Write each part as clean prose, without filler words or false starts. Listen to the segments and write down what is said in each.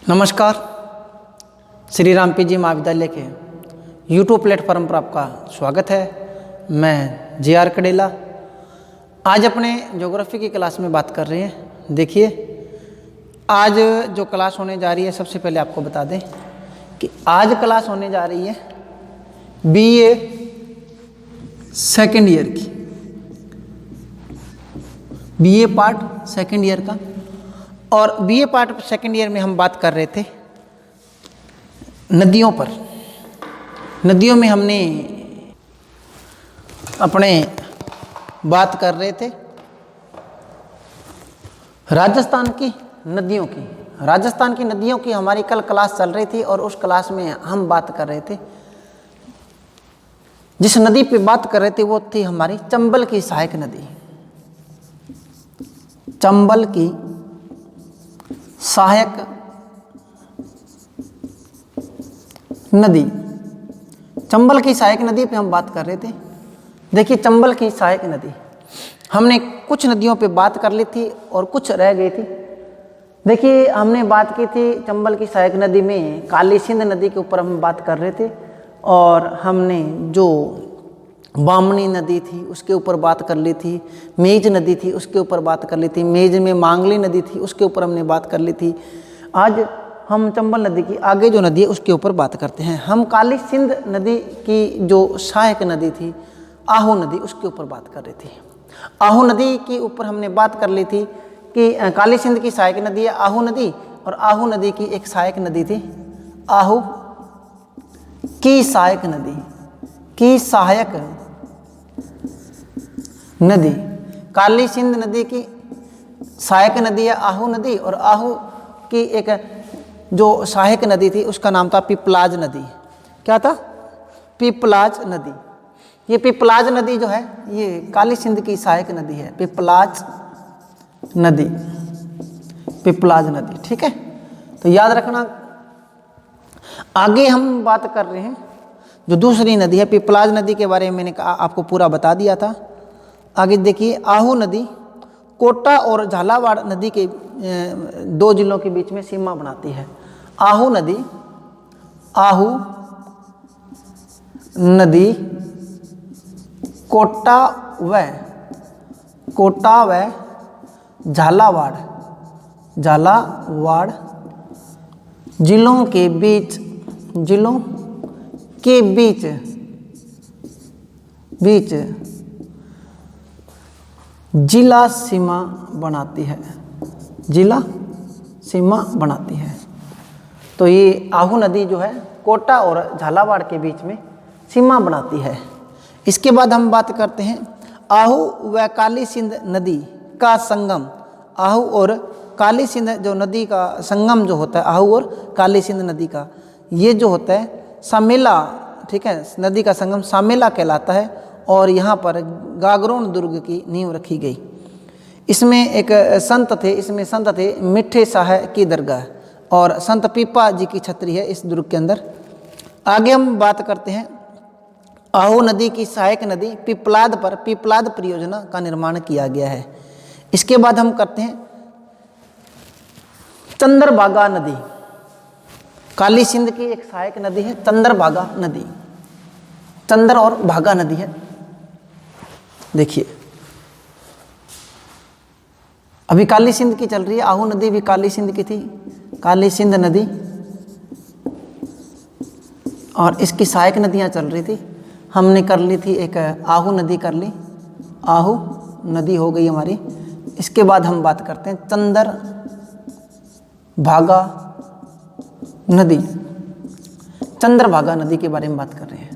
नमस्कार। Shri Ram P G महाविद्यालय के यूट्यूब प्लेटफॉर्म पर आपका स्वागत है। मैं जे आर कडेला। आज अपने ज्योग्राफी की क्लास में बात कर रहे हैं। देखिए, आज जो क्लास होने जा रही है, सबसे पहले आपको बता दें कि आज क्लास होने जा रही है बीए सेकेंड ईयर की, बीए पार्ट सेकेंड ईयर का। और बीए पार्ट सेकेंड ईयर में हम बात कर रहे थे नदियों पर। नदियों में हमने अपने बात कर रहे थे राजस्थान की नदियों की। राजस्थान की नदियों की हमारी कल क्लास चल रही थी और उस क्लास में हम बात कर रहे थे, जिस नदी पे बात कर रहे थे वो थी हमारी चंबल की सहायक नदी। चंबल की सहायक नदी, चंबल की सहायक नदी पे हम बात कर रहे थे। देखिए, चंबल की सहायक नदी हमने कुछ नदियों पे बात कर ली थी और कुछ रह गई थी। देखिए, हमने बात की थी चंबल की सहायक नदी में काली सिंध नदी के ऊपर हम बात कर रहे थे, और हमने जो बामनी नदी थी उसके ऊपर बात कर ली थी, मेज नदी थी उसके ऊपर बात कर ली थी, मेज में मांगली नदी थी उसके ऊपर हमने बात कर ली थी। आज हम चंबल नदी की आगे जो नदी है उसके ऊपर बात करते हैं। हम काली सिंध नदी की जो सहायक नदी थी आहू नदी, उसके ऊपर बात कर रही थी। आहू नदी के ऊपर हमने बात कर ली थी कि काली सिंध की सहायक नदी है आहू नदी, और आहू नदी की एक सहायक नदी थी आहू की सहायक नदी, की सहायक नदी। काली सिंध नदी की सहायक नदी है आहू नदी, और आहू की एक जो सहायक नदी थी उसका नाम था पिपलाज नदी। क्या था? पिपलाज नदी। ये पिपलाज नदी जो है ये काली सिंध की सहायक नदी है, पिपलाज नदी, पिपलाज नदी। ठीक है, तो याद रखना। आगे हम बात कर रहे हैं जो दूसरी नदी है पिपलाज नदी के बारे में मैंने आपको पूरा बता दिया था। आगे देखिए, आहू नदी कोटा और झालावाड़ नदी के दो जिलों के बीच में सीमा बनाती है। आहू नदी, आहू नदी कोटा व झालावाड़ जिलों के बीच जिला सीमा बनाती है, जिला सीमा बनाती है। तो ये आहू नदी जो है कोटा और झालावाड़ के बीच में सीमा बनाती है। इसके बाद हम बात करते हैं आहू व काली सिंध नदी का संगम। आहू और काली सिंध जो नदी का संगम जो होता है, आहू और काली सिंध नदी का ये जो होता है सामेला, ठीक है, नदी का संगम सामेला कहलाता है। और यहाँ पर गागरोन दुर्ग की नींव रखी गई। इसमें एक संत थे मिठे शाह की दरगाह, और संत पीपा जी की छतरी है इस दुर्ग के अंदर। आगे हम बात करते हैं आहू नदी की सहायक नदी पिपलाद पर पिपलाद परियोजना का निर्माण किया गया है। इसके बाद हम करते हैं चंद्रभागा नदी। काली सिंध की एक सहायक नदी है चंद्रभागा नदी, चंद्र और भागा नदी है। देखिए, अभी काली सिंध की चल रही है, आहू नदी भी काली सिंध की थी, काली सिंध नदी, और इसकी सहायक नदियां चल रही थी। हमने कर ली थी एक आहू नदी कर ली, आहू नदी हो गई हमारी। इसके बाद हम बात करते हैं चंद्रभागा नदी। चंद्रभागा नदी के बारे में बात कर रहे हैं।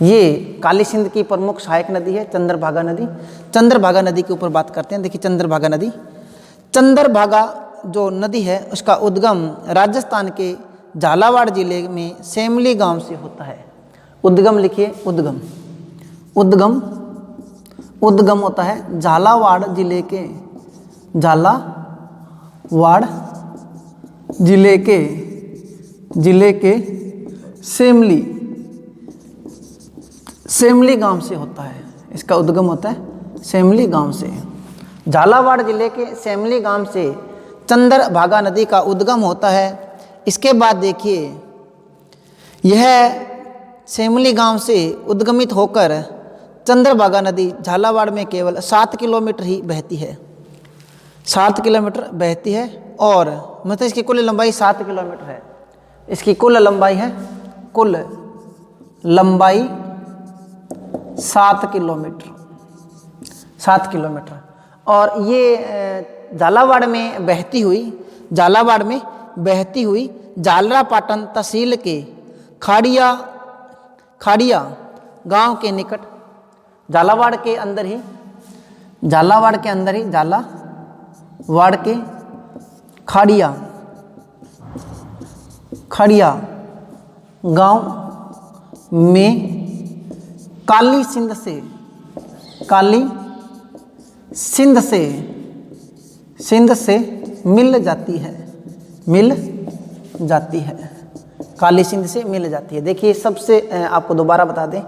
ये काली सिंध की प्रमुख सहायक नदी है चंद्रभागा नदी। चंद्रभागा नदी के ऊपर बात करते हैं। देखिए, चंद्रभागा नदी, चंद्रभागा जो नदी है उसका उद्गम राजस्थान के झालावाड़ जिले में सेमली गांव से होता है। उद्गम लिखिए, उद्गम होता है झालावाड़ जिले के सेमली गांव से होता है। इसका उद्गम होता है सेमली गांव से। झालावाड़ जिले के सेमली गांव से चंद्रभागा नदी का उद्गम होता है। इसके बाद देखिए यह सेमली गांव से उद्गमित होकर चंद्रभागा नदी झालावाड़ में केवल 7 किलोमीटर ही बहती है। 7 किलोमीटर बहती है और मतलब इसकी कुल लंबाई 7 किलोमीटर है। इसकी कुल लंबाई है, कुल लंबाई 7 किलोमीटर, 7 किलोमीटर। और ये झालावाड़ में बहती हुई, झालावाड़ में बहती हुई झालरापाटन तहसील के खाड़िया गांव के निकट, झालावाड़ के अंदर ही, झालावाड़ के अंदर ही, झालावाड़ के खड़िया गांव में काली सिंध से मिल जाती है, काली सिंध से मिल जाती है। देखिए सबसे आपको दोबारा बता दें,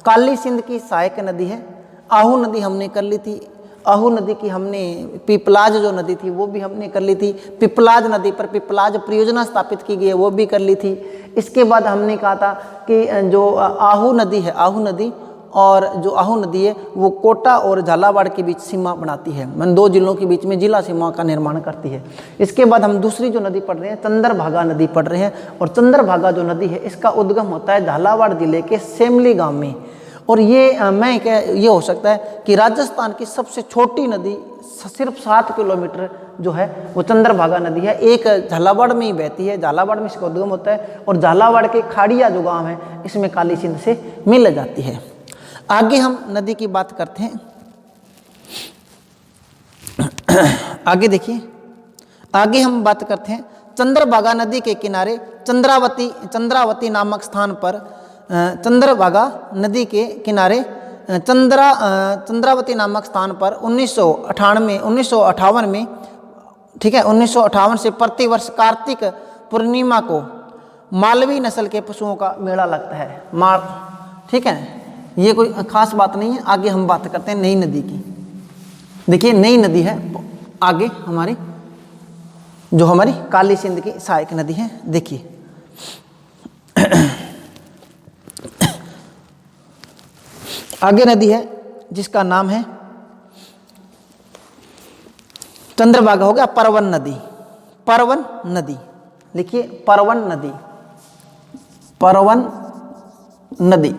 काली सिंध की सहायक नदी है। आहू नदी हमने कर ली थी, आहू नदी की हमने, पिपलाज जो नदी थी वो भी हमने कर ली थी। पिपलाज नदी पर पिपलाज परियोजना स्थापित की गई है, वो भी कर ली थी। इसके बाद हमने कहा था कि जो आहू नदी है, आहू नदी और जो आहू नदी है वो कोटा और झालावाड़ के बीच सीमा बनाती है, मन 2 जिलों के बीच में जिला सीमा का निर्माण करती है। इसके बाद हम दूसरी जो नदी पढ़ रहे हैं चंद्रभागा नदी पढ़ रहे हैं। और चंद्रभागा जो नदी है इसका उद्गम होता है झालावाड़ जिले के सेमली गांव में। और ये ये हो सकता है कि राजस्थान की सबसे छोटी नदी सिर्फ 7 किलोमीटर जो है वो चंद्रभागा नदी है। एक झालावाड़ में ही बहती है, झालावाड़ में इसका उद्गम होता है और झालावाड़ के खाड़िया जो गांव है इसमें काली सिंध से मिल जाती है। आगे हम नदी की बात करते हैं। आगे देखिए, आगे हम बात करते हैं चंद्रभागा नदी के किनारे चंद्रावती नामक स्थान पर, चंद्रभागा नदी के किनारे चंद्रावती नामक स्थान पर 1958 में, ठीक है, 1958 से प्रतिवर्ष कार्तिक पूर्णिमा को मालवी नस्ल के पशुओं का मेला लगता है। ठीक है, ये कोई खास बात नहीं है। आगे हम बात करते हैं नई नदी की। देखिए नई नदी है आगे हमारी, जो हमारी काली सिंध की सहायक नदी है। देखिए आगे नदी है जिसका नाम है चंद्रभागा, हो गया परवन नदी। परवन नदी लिखिए, परवन नदी, परवन नदी,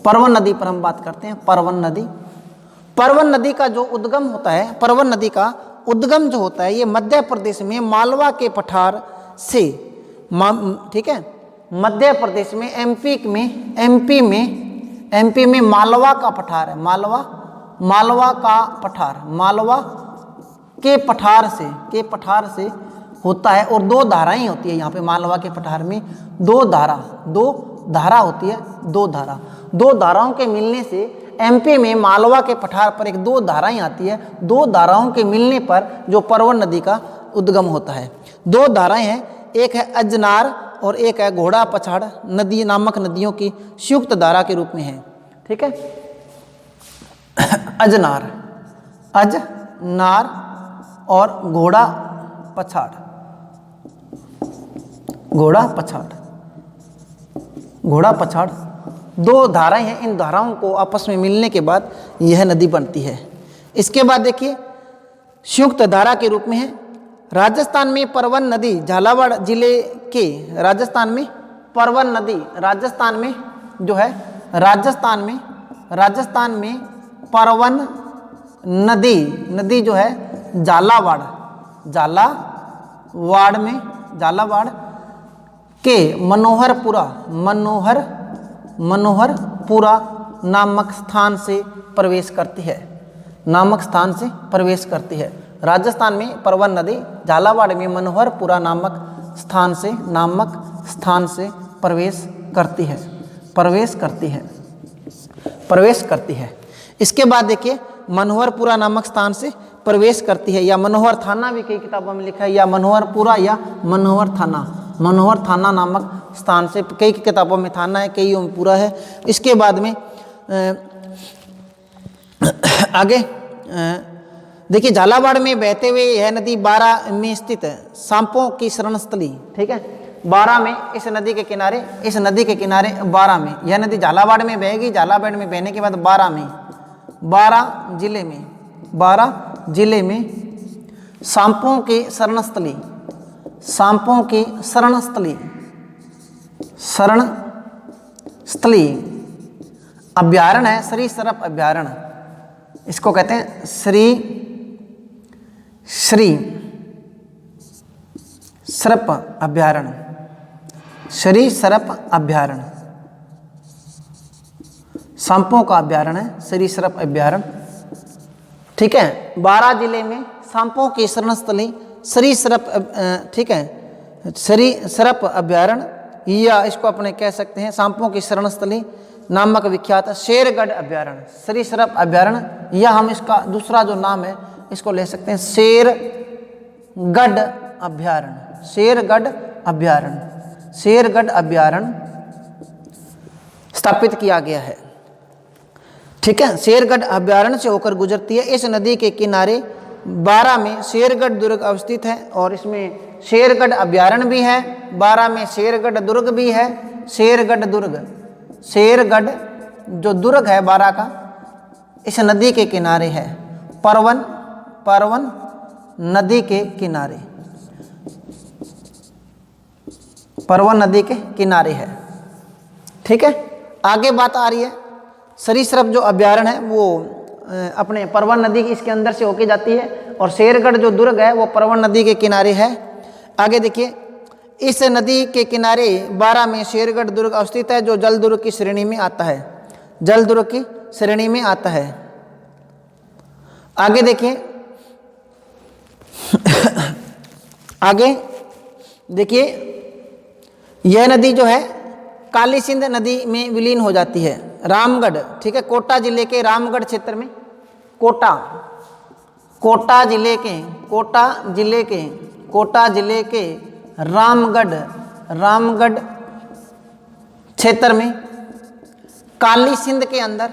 परवन नदी पर हम बात करते हैं। परवन नदी, परवन नदी का जो उद्गम होता है, परवन नदी का उद्गम जो होता है ये मध्य प्रदेश में मालवा के पठार से, ठीक है, मध्य प्रदेश में एमपी में मालवा का पठार है, मालवा का पठार, मालवा के पठार से होता है। और 2 धाराएं होती है यहाँ पे मालवा के पठार में, 2 धारा होती है, 2 धाराओं के मिलने से एमपी में मालवा के पठार पर एक 2 धाराएं आती है। 2 धाराओं के मिलने पर जो परवन नदी का उद्गम होता है। 2 धाराएं हैं, एक है अजनार और एक है घोड़ा पछाड़ नदी नामक नदियों की संयुक्त धारा के रूप में है। ठीक है, अजनार और घोड़ा पछाड़, घोड़ा पछाड़ 2 धाराएं हैं। इन धाराओं को आपस में मिलने के बाद यह नदी बनती है। इसके बाद देखिए संयुक्त धारा के रूप में है राजस्थान में परवन नदी, झालावाड़ जिले के राजस्थान में परवन नदी, राजस्थान में जो है राजस्थान में परवन नदी जो है झालावाड़ के मनोहरपुरा नामक स्थान से प्रवेश करती है, राजस्थान में परवन नदी झालावाड़ में मनोहरपुरा नामक स्थान से प्रवेश करती है। इसके बाद देखिए मनोहरपुरा नामक स्थान से प्रवेश करती है, या मनोहर थाना भी कई किताबों में लिखा है, या मनोहरपुरा या मनोहर थाना नामक स्थान से, कई किताबों में थाना है, कईयों में पूरा है। इसके बाद में आगे देखिए झालावाड़ में बहते हुए यह नदी बारा में स्थित है, सांपों की शरण स्थली। ठीक है, बारा में, इस नदी के किनारे, इस नदी के किनारे बारा में, यह नदी झालावाड़ में बहेगी। झालावाड़ में बहने के बाद बारा में, बारा जिले में, बारा जिले में सांपों की शरण स्थली, सांपों की शरण स्थली, शरण स्थली अभ्यारण्य है, सरीसृप अभ्यारण्य, इसको कहते हैं सरीसृप अभ्यारण्य, सरीसृप अभ्यारण्य, सांपों का अभ्यारण्य है, सरीसृप अभ्यारण्य। ठीक है, बारा जिले में सांपों की शरणस्थली सरीसृप, ठीक है, सरीसृप अभ्यारण्य, या इसको अपने कह सकते हैं सांपों की शरणस्थली नामक विख्यात शेरगढ़ अभ्यारण्य, सरीसृप अभ्यारण्य, या हम इसका दूसरा जो नाम है इसको ले सकते हैं शेरगढ़ अभ्यारण्य, शेरगढ़ अभ्यारण्य, शेरगढ़ अभ्यारण्य स्थापित किया गया है। ठीक है, शेरगढ़ अभ्यारण्य से होकर गुजरती है। इस नदी के किनारे बारा में शेरगढ़ दुर्ग अवस्थित है, और इसमें शेरगढ़ अभ्यारण्य भी है, बारा में शेरगढ़ दुर्ग भी है। शेरगढ़ दुर्ग, शेरगढ़ जो दुर्ग है बारा का, इस नदी के किनारे है, परवन, परवन नदी के किनारे, परवन नदी के किनारे है। ठीक है, आगे बात आ रही है, सरीसृप जो अभ्यारण्य है वो अपने परवन नदी की इसके अंदर से होके जाती है, और शेरगढ़ जो दुर्ग है वो परवन नदी के किनारे है। आगे देखिए, इस नदी के किनारे बारा में शेरगढ़ दुर्ग अवस्थित है, जो जल दुर्ग की श्रेणी में आता है, जल दुर्ग की श्रेणी में आता है। आगे देखिए, आगे देखिए, यह नदी जो है काली सिंध नदी में विलीन हो जाती है। रामगढ़, ठीक है, कोटा जिले के रामगढ़ क्षेत्र में, कोटा, कोटा जिले के, कोटा जिले के, कोटा जिले के रामगढ़, रामगढ़ क्षेत्र में काली सिंध के अंदर,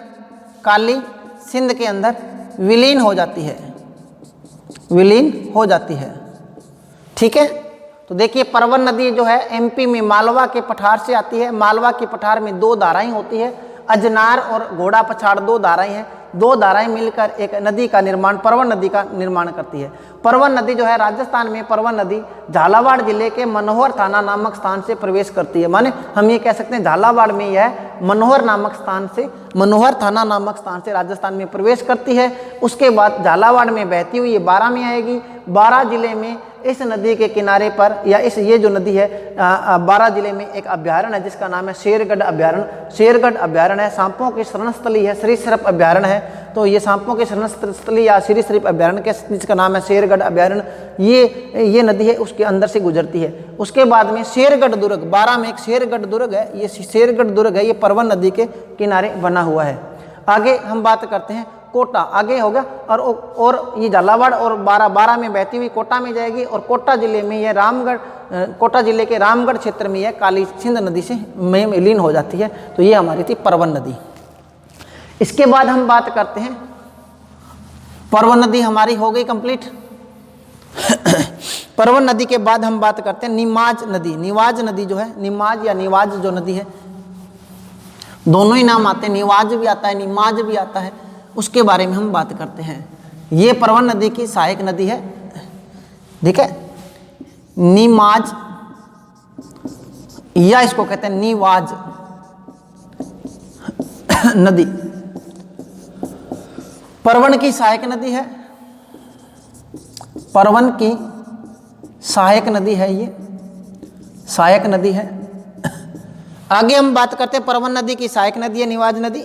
काली सिंध के अंदर विलीन हो जाती है, विलीन हो जाती है। ठीक है, तो देखिए परवन नदी जो है एमपी में मालवा के पठार से आती है। मालवा के पठार में दो धाराएं होती है, अजनार और घोड़ा पछाड़, दो धाराएं हैं। दो धाराएं मिलकर एक नदी का निर्माण, परवन नदी का निर्माण करती है। परवन नदी जो है राजस्थान में, परवन नदी झालावाड़ जिले के मनोहर थाना नामक स्थान से प्रवेश करती है। माने हम ये कह सकते हैं झालावाड़ में यह मनोहर नामक स्थान से, मनोहर थाना नामक स्थान से राजस्थान में प्रवेश करती है। उसके बाद झालावाड़ में बहती हुई ये बारा में आएगी। बारा जिले में इस नदी के किनारे पर, या इस ये जो नदी है बारा जिले में एक अभ्यारण्य है जिसका नाम है शेरगढ़ अभ्यारण्य। शेरगढ़ अभ्यारण्य है, सांपों की शरणस्थली है, सरीसृप अभ्यारण्य है। तो ये सांपों की शरणस्थली या सरीसृप अभ्यारण्य के, जिसका नाम है शेरगढ़ अभ्यारण्य, ये नदी है उसके अंदर से गुजरती है। उसके बाद में शेरगढ़ दुर्ग, बारा में एक शेरगढ़ दुर्ग है, ये शेरगढ़ दुर्ग है, ये परवन नदी के किनारे बना हुआ है। आगे हम बात करते हैं कोटा, आगे होगा, और ये झालावाड़ और बारा में बहती हुई कोटा में जाएगी, और कोटा जिले में ये रामगढ़, कोटा जिले के रामगढ़ क्षेत्र में यह काली सिंध नदी से में विलीन हो जाती है। तो ये हमारी थी परवन नदी। इसके बाद हम बात करते हैं, परवन नदी हमारी हो गई कंप्लीट। परवन नदी के बाद हम बात करते हैं निमाज नदी। निवाज नदी जो है, निमाज या निवाज जो नदी है, दोनों ही नाम आते हैं, निवाज भी आता है, निमाज भी आता है, उसके बारे में हम बात करते हैं। ये परवन नदी की सहायक नदी है। ठीक है, निमाज या इसको कहते हैं निवाज नदी, परवन की सहायक नदी है, परवन की सहायक नदी है, ये सहायक नदी है। आगे हम बात करते हैं परवन नदी की सहायक नदी है निवाज नदी।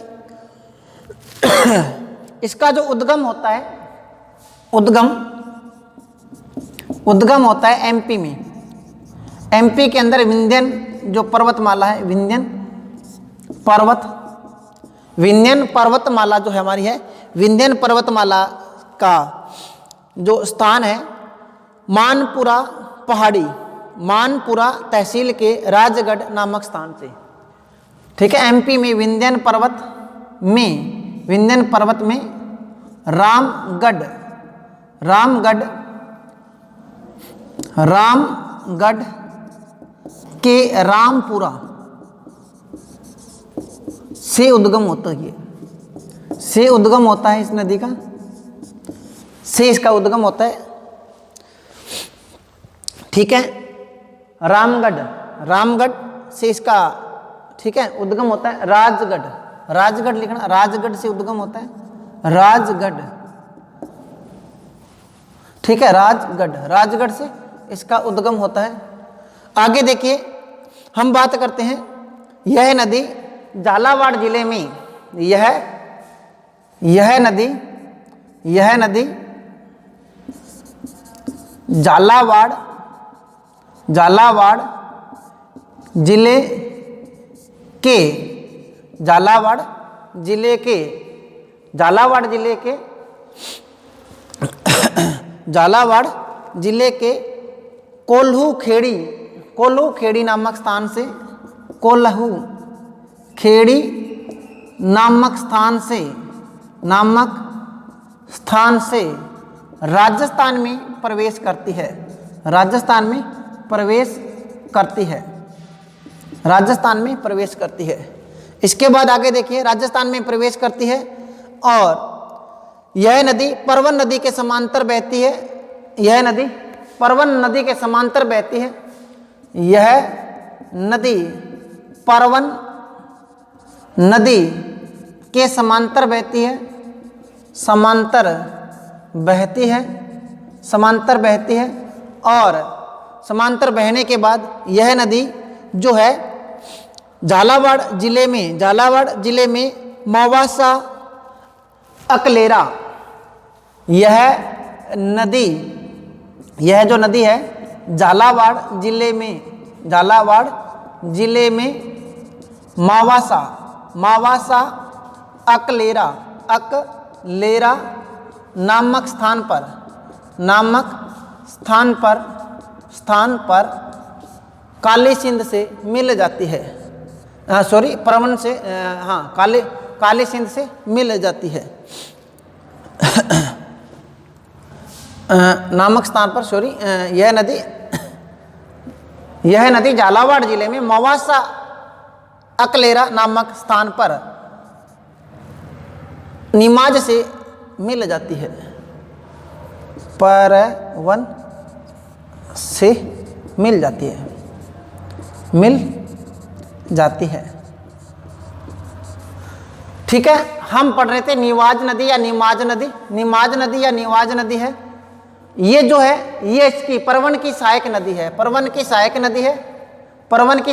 इसका जो उद्गम होता है, उद्गम होता है एमपी में। एमपी के अंदर विंध्यन जो पर्वतमाला है, विंध्यन पर्वतमाला जो है हमारी है, विंध्यन पर्वतमाला का जो स्थान है मानपुरा पहाड़ी, मानपुरा तहसील के राजगढ़ नामक स्थान से। ठीक है, एमपी में विंध्यन पर्वत में रामगढ़, रामगढ़, रामगढ़ के रामपुरा से उद्गम होता है, से उद्गम होता है इस नदी का, से इसका उद्गम होता है। ठीक है, रामगढ़, रामगढ़ से इसका, ठीक है, उद्गम होता है। राजगढ़, राजगढ़ लिखना, राजगढ़ से उद्गम होता है, राजगढ़, ठीक है, राजगढ़, राजगढ़ से इसका उद्गम होता है। आगे देखिए, हम बात करते हैं, यह नदी झालावाड़ जिले में, यह नदी झालावाड़ जिले के, झालावाड़ जिले के कोल्हू खेड़ी नामक स्थान से, कोल्हू खेड़ी नामक स्थान से राजस्थान में प्रवेश करती है, राजस्थान में प्रवेश करती है। इसके बाद आगे देखिए, राजस्थान में प्रवेश करती है और यह नदी परवन नदी के समांतर बहती है, यह नदी परवन नदी के समांतर बहती है, यह नदी परवन नदी के समांतर बहती है, समांतर बहती है और समांतर बहने के बाद यह नदी जो है झालावाड़ जिले में मवासा अकलेरा, यह जो नदी है झालावाड़ जिले में मावासा अकलेरा नामक स्थान पर काली सिंध से मिल जाती है, परवन से, काली सिंध से मिल जाती है। नामक स्थान पर, यह नदी झालावाड़ जिले में मवासा अकलेरा नामक स्थान पर नीमाज से मिल जाती है, परवन से मिल जाती है। ठीक है, हम पढ़ रहे थे निवाज नदी या निमाज नदी, निमाज नदी या निवाज नदी है। ये जो है ये इसकी परवन की सहायक नदी है, परवन की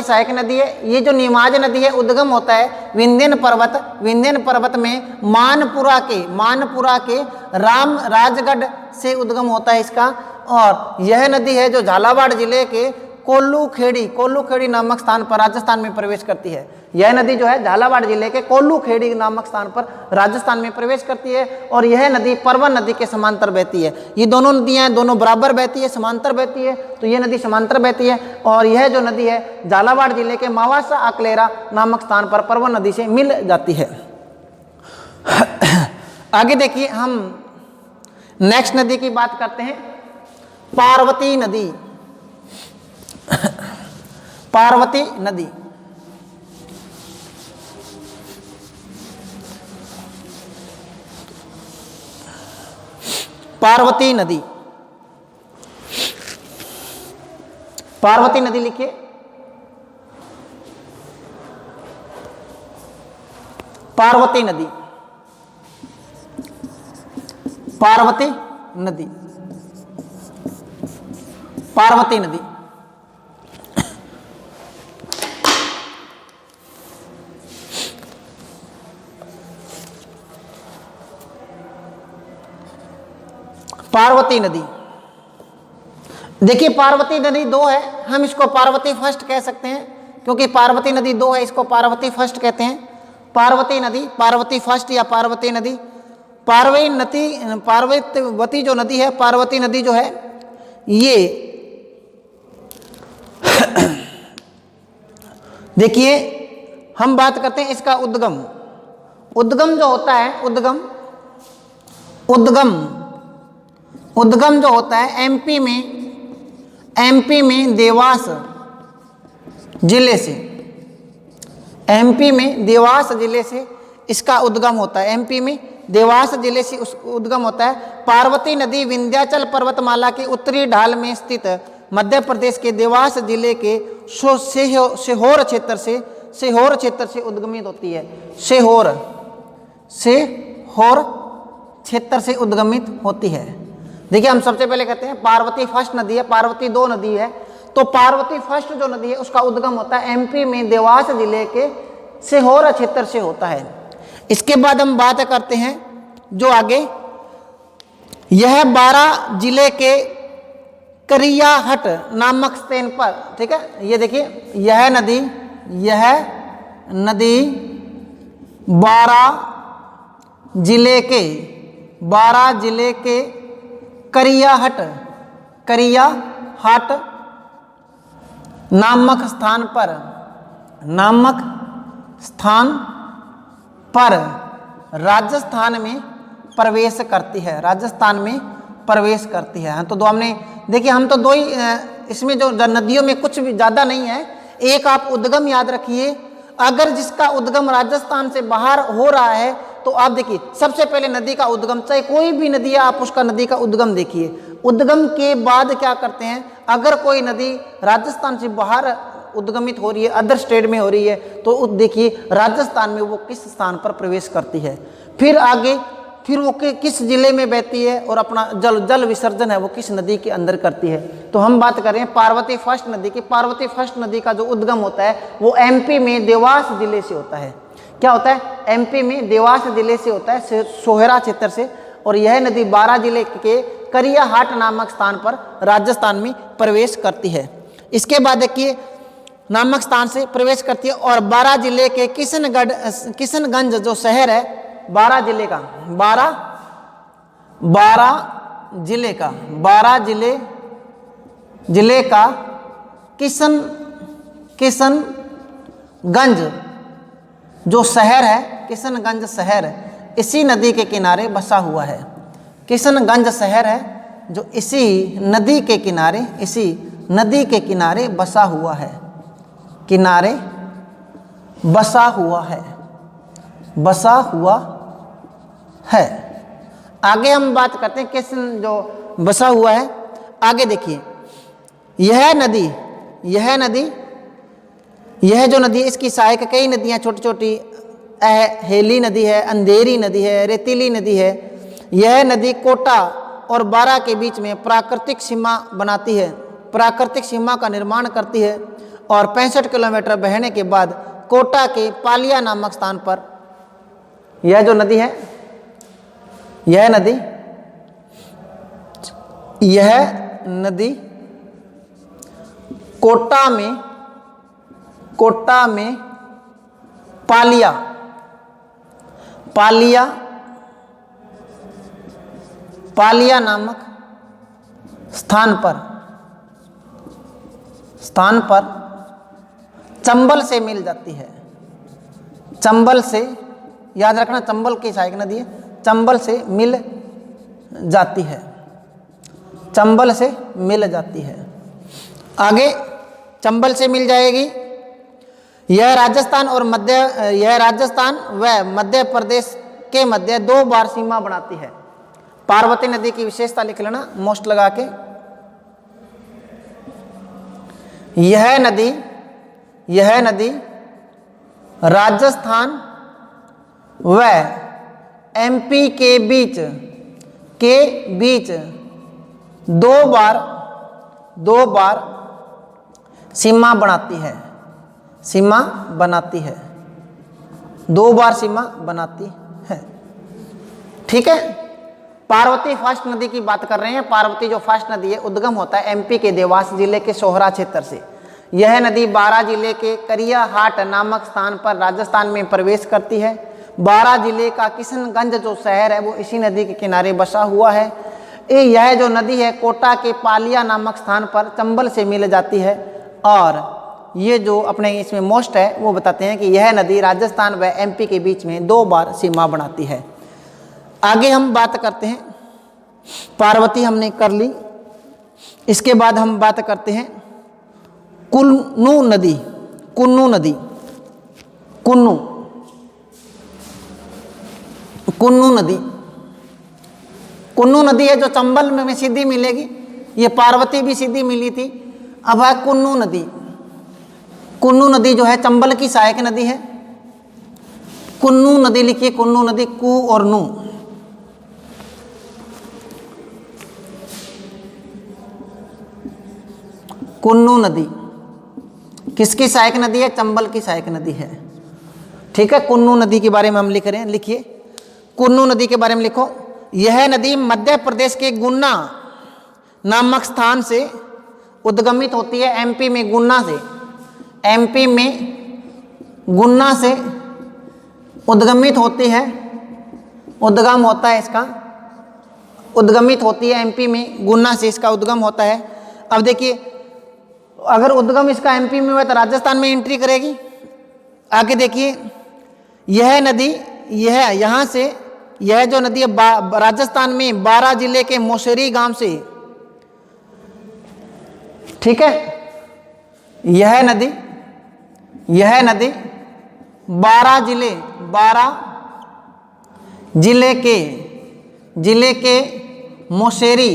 सहायक नदी है। ये जो निमाज नदी है उद्गम होता है विंध्यन पर्वत में मानपुरा के राजगढ़ से उद्गम होता है इसका। और यह नदी है जो झालावाड़ जिले के कोल्लू खेड़ी नामक स्थान पर राजस्थान में प्रवेश करती है। यह नदी जो है झालावाड़ जिले के कोल्लू खेड़ी नामक स्थान पर राजस्थान में प्रवेश करती है और यह नदी परवन नदी के समांतर बहती है। ये दोनों नदियां दोनों बराबर बहती है, समांतर बहती है, तो यह नदी समांतर बहती है और यह जो नदी है झालावाड़ जिले के मावासा अकलेरा नामक स्थान पर परवन नदी से मिल जाती है। आगे देखिए, हम नेक्स्ट नदी की बात करते हैं, पार्वती नदी। पार्वती नदी लिखिए, पार्वती नदी देखिए, पार्वती नदी दो है, हम इसको पार्वती फर्स्ट कह सकते हैं क्योंकि पार्वती नदी दो है, इसको पार्वती फर्स्ट कहते हैं। पार्वती नदी, पार्वती फर्स्ट या पार्वती नदी। पार्वती जो नदी है, पार्वती नदी जो है ये देखिए, हम बात करते हैं इसका उद्गम जो होता है, उद्गम उद्गम जो होता है एमपी में देवास जिले से, एमपी में देवास जिले से इसका उद्गम होता है। एमपी में देवास जिले से उद्गम होता है। पार्वती नदी विंध्याचल पर्वतमाला के उत्तरी ढाल में स्थित मध्य प्रदेश के देवास जिले के सीहोर क्षेत्र से उद्गमित होती है। सीहोर क्षेत्र से उद्गमित होती है। देखिए, हम सबसे पहले कहते हैं पार्वती फर्स्ट नदी है, पार्वती 2 नदी है। तो पार्वती फर्स्ट जो नदी है उसका उद्गम होता है एमपी में देवास जिले के सीहोर क्षेत्र से होता है। इसके बाद हम बात करते हैं जो आगे, यह 12 जिले के करियाहट नामक स्थान पर, ठीक है, ये देखिए यह नदी 12 जिले के करियाहट नामक स्थान पर राजस्थान में प्रवेश करती है। तो दो हमने देखिए, हम तो 2 ही इसमें जो नदियों में कुछ भी ज़्यादा नहीं है। एक आप उद्गम याद रखिए, अगर जिसका उद्गम राजस्थान से बाहर हो रहा है तो आप देखिए सबसे पहले नदी का उद्गम, चाहे कोई भी नदी है आप उसका नदी का उद्गम देखिए। उद्गम के बाद क्या करते हैं, अगर कोई नदी राजस्थान से बाहर उद्गमित हो रही है, अदर स्टेट में हो रही है, तो देखिए राजस्थान में वो किस स्थान पर प्रवेश करती है, फिर आगे फिर वो किस जिले में बहती है और अपना जल विसर्जन है वो किस नदी के अंदर करती है। तो हम बात कर रहे हैं पार्वती फर्स्ट नदी की। पार्वती फर्स्ट नदी का जो उद्गम होता है वो एमपी में देवास जिले से होता है। क्या होता है, एमपी में देवास जिले से होता है, सोहरा क्षेत्र से। और यह नदी 12 जिले के करियाहाट नामक स्थान पर राजस्थान में प्रवेश करती है। इसके बाद देखिए नामक स्थान से प्रवेश करती है और 12 जिले के किशनगंज जो शहर है, 12 जिले का किशनगंज जो शहर है, किशनगंज शहर इसी नदी के किनारे बसा हुआ है। किशनगंज शहर है जो इसी नदी के किनारे बसा हुआ है, बसा हुआ है। आगे हम बात करते हैं किस जो बसा हुआ है। आगे देखिए, यह जो नदी इसकी सहायक कई नदियां छोटी छोटी, हेली नदी है, अंधेरी नदी है, रेतीली नदी है। यह नदी कोटा और बारा के बीच में प्राकृतिक सीमा का निर्माण करती है और 65 किलोमीटर बहने के बाद कोटा के पालिया नामक स्थान पर यह नदी कोटा में पालिया नामक स्थान पर चंबल से मिल जाती है। चंबल से, याद रखना, चंबल की सहायक नदी है, चंबल से मिल जाती है। आगे चंबल से मिल जाएगी। यह राजस्थान व मध्य प्रदेश के मध्य 2 बार सीमा बनाती है। पार्वती नदी की विशेषता लिख लेना मोस्ट लगा के। यह नदी राजस्थान व एमपी के बीच 2 बार सीमा बनाती है। 2 बार सीमा बनाती है। ठीक है, पार्वती फर्स्ट नदी की बात कर रहे हैं। पार्वती जो फर्स्ट नदी है उद्गम होता है एमपी के देवास जिले के सोहरा क्षेत्र से। यह नदी 12 जिले के करियाहाट नामक स्थान पर राजस्थान में प्रवेश करती है। 12 जिले का किशनगंज जो शहर है वो इसी नदी के किनारे बसा हुआ है। यह जो नदी है कोटा के पालिया नामक स्थान पर चंबल से मिल जाती है। और ये जो अपने इसमें मोस्ट है वो बताते हैं कि यह नदी राजस्थान व एमपी के बीच में 2 बार सीमा बनाती है। आगे हम बात करते हैं पार्वती हमने कर ली। इसके बाद हम बात करते हैं कुन्नू नदी। कुन्नू नदी, कुन्नू, कुन्नू नदी, कुन्नू नदी है जो चंबल में सीधी मिलेगी। ये पार्वती भी सीधी मिली थी। अब है कुन्नू नदी। कुन्नू नदी जो है चंबल की सहायक नदी है। कुन्नू नदी लिखिए, कुन्नू नदी, कु और नू। कुन्नू नदी किसकी सहायक नदी है? चंबल की सहायक नदी है। ठीक है, कुन्नू नदी के बारे में हम लिख रहे हैं। लिखिए, कुन्नू नदी के बारे में लिखो। यह नदी मध्य प्रदेश के गुन्ना नामक स्थान से उद्गमित होती है। एमपी में गुन्ना से, एमपी में गुन्ना से उद्गमित होती है। उद्गम होता है इसका, उद्गमित होती है एमपी में, गुन्ना से इसका उद्गम होता है। अब देखिए, अगर उद्गम इसका एमपी में हुआ तो राजस्थान में एंट्री करेगी। आगे देखिए, यह नदी, यह यहाँ से, यह जो नदी है राजस्थान में 12 जिले के मोसेरी गांव से, ठीक है, यह नदी 12 जिले के मोसेरी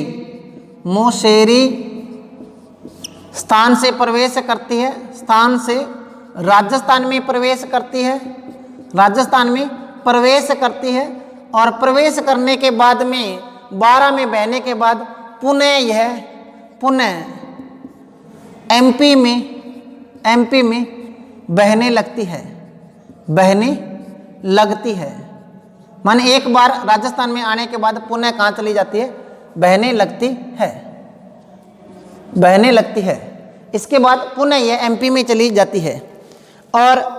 स्थान से प्रवेश करती है। स्थान से राजस्थान में प्रवेश करती है, राजस्थान में प्रवेश करती है। और प्रवेश करने के बाद में 12 में बहने के बाद पुनः एमपी में बहने लगती है, बहने लगती है। माने एक बार राजस्थान में आने के बाद पुनः कहाँ चली जाती है? बहने लगती है, बहने लगती है। इसके बाद पुनः यह एमपी में चली जाती है और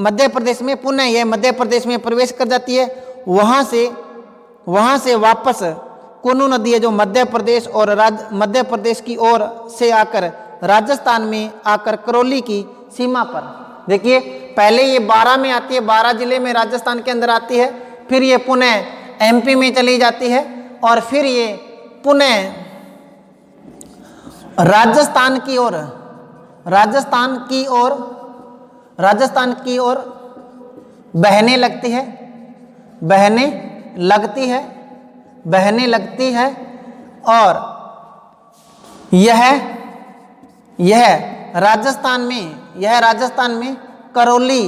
मध्य प्रदेश में, पुनः यह मध्य प्रदेश में प्रवेश कर जाती है। वहाँ से वापस कुन्नू नदी है जो मध्य प्रदेश और मध्य प्रदेश की ओर से आकर राजस्थान में आकर करौली की सीमा पर, देखिए पहले ये 12 में आती है, 12 जिले में राजस्थान के अंदर आती है, फिर ये पुनः एमपी में चली जाती है और फिर ये पुनः राजस्थान की ओर बहने लगती है और यह राजस्थान में करौली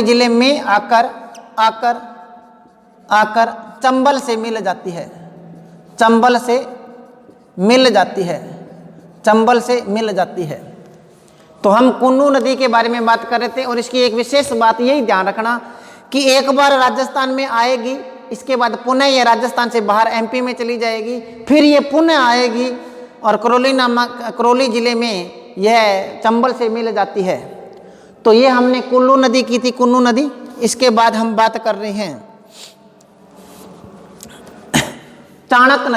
जिले में आकर चंबल से मिल जाती है, चंबल से मिल जाती है। तो हम कुन्नू नदी के बारे में बात कर रहे थे और इसकी एक विशेष बात यही ध्यान रखना कि एक बार राजस्थान में आएगी, इसके बाद पुनः ये राजस्थान से बाहर एमपी में चली जाएगी, फिर ये पुनः आएगी और करौली जिले में यह चंबल से मिल जाती है। तो ये हमने कुल्लू नदी की थी, कुन्नू नदी। इसके बाद हम बात कर रहे हैं चाणक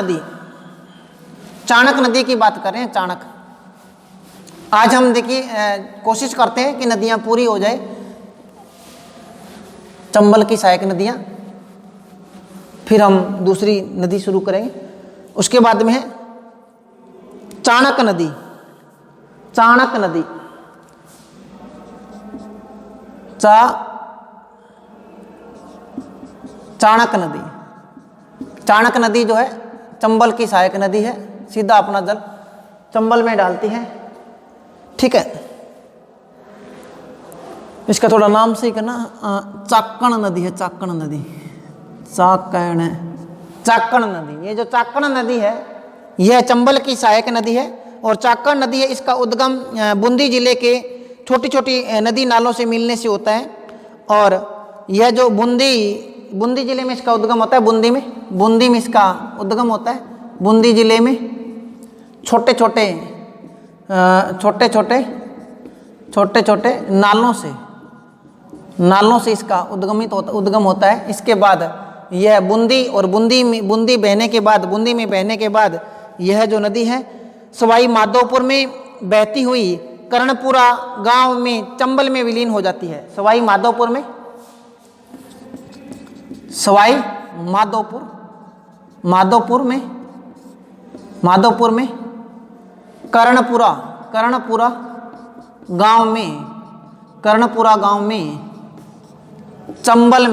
नदी की बात कर रहे हैं। चाणक, आज हम देखिए कोशिश करते हैं कि नदियां पूरी हो जाए, चंबल की सहायक नदियां, फिर हम दूसरी नदी शुरू करेंगे। उसके बाद में है चाणक नदी। चाणक नदी जो है चंबल की सहायक नदी है, सीधा अपना जल चंबल में डालती है। ठीक है, इसका थोड़ा नाम सही करना, चाकण नदी है, चाकण नदी। ये जो चाकण नदी है यह चंबल की सहायक नदी है और चाकण नदी है, इसका उद्गम बूंदी जिले के छोटी छोटी नदी नालों से मिलने से होता है। और यह जो बूंदी जिले में इसका उद्गम होता है, बूंदी में इसका उद्गम होता है। बूंदी जिले में छोटे छोटे नालों से इसका उद्गम होता है। इसके बाद यह बूंदी में बहने के बाद यह जो नदी है सवाई माधोपुर में बहती हुई कर्णपुरा गांव में चंबल में विलीन हो जाती है। सवाई माधोपुर में सवाई माधोपुर, माधोपुर में कर्णपुरा, कर्णपुरा गांव में चंबल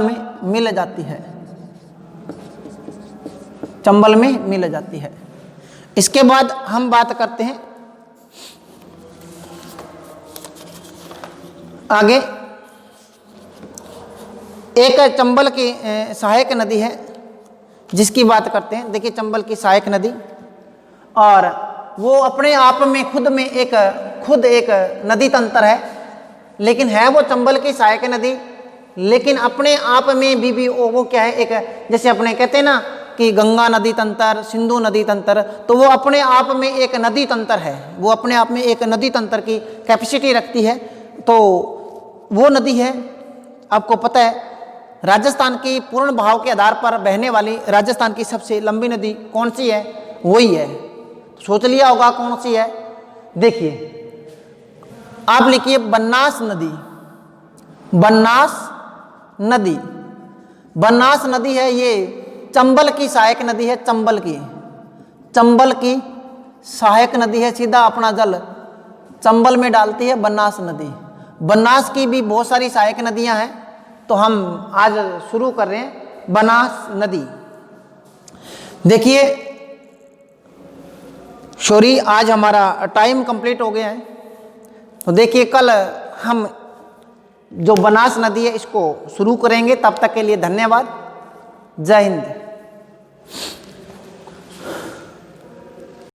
में मिल जाती है, चंबल में मिल जाती है। इसके बाद हम बात करते हैं आगे। एक चंबल की सहायक नदी है जिसकी बात करते हैं। देखिए चंबल की सहायक नदी, और वो अपने आप में खुद एक नदी तंत्र है, लेकिन है वो चंबल की सहायक नदी, लेकिन अपने आप में भी वो क्या है, एक जैसे अपने कहते हैं ना कि गंगा नदी तंत्र, सिंधु नदी तंत्र, तो वो अपने आप में एक नदी तंत्र है, वो अपने आप में एक नदी तंत्र की कैपेसिटी रखती है। तो वो नदी है, आपको पता है राजस्थान की पूर्ण बहाव के आधार पर बहने वाली राजस्थान की सबसे लंबी नदी कौन सी है, वही है। सोच लिया होगा कौन सी है। देखिए आप लिखिए बनास नदी, बनास नदी, बनास नदी है, ये चंबल की सहायक नदी है, चंबल की सहायक नदी है, सीधा अपना जल चंबल में डालती है बनास नदी। बनास की भी बहुत सारी सहायक नदियां हैं, तो हम आज शुरू कर रहे हैं बनास नदी। देखिए सॉरी, आज हमारा टाइम कंप्लीट हो गया है, तो देखिए कल हम जो बनास नदी है इसको शुरू करेंगे। तब तक के लिए धन्यवाद। जय हिंद।